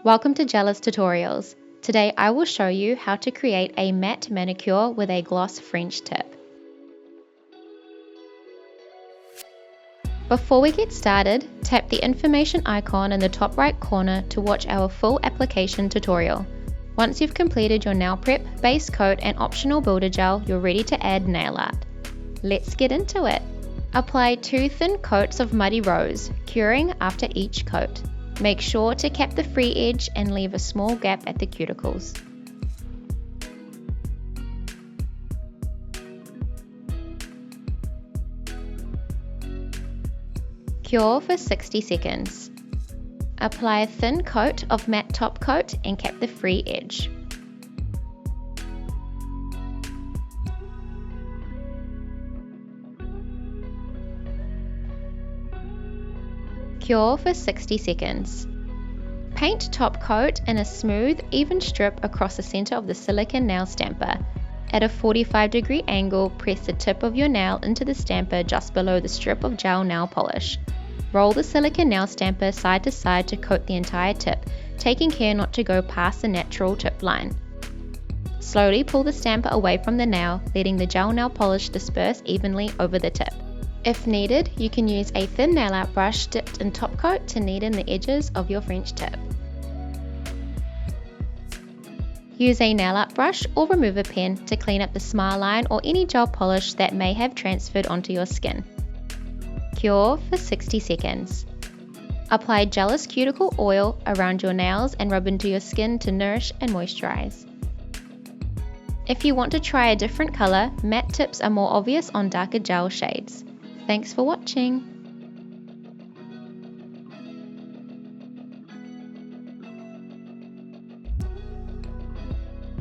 Welcome to Gelous Tutorials. Today I will show you how to create a matte manicure with a gloss French tip. Before we get started, tap the information icon in the top right corner to watch our full application tutorial. Once you've completed your nail prep, base coat and optional builder gel, you're ready to add nail art. Let's get into it. Apply 2 thin coats of Muddy Rose, curing after each coat. Make sure to cap the free edge and leave a small gap at the cuticles. Cure for 60 seconds. Apply a thin coat of matte top coat and cap the free edge. Cure for 60 seconds. Paint top coat in a smooth, even strip across the center of the silicone nail stamper. At a 45-degree angle, press the tip of your nail into the stamper just below the strip of gel nail polish. Roll the silicone nail stamper side to side to coat the entire tip, taking care not to go past the natural tip line. Slowly pull the stamper away from the nail, letting the gel nail polish disperse evenly over the tip. If needed, you can use a thin nail art brush dipped in top coat to neaten the edges of your French tip. Use a nail art brush or remover pen to clean up the smile line or any gel polish that may have transferred onto your skin. Cure for 60 seconds. Apply Gelous Cuticle Oil around your nails and rub into your skin to nourish and moisturize. If you want to try a different color, matte tips are more obvious on darker gel shades. Thanks for watching.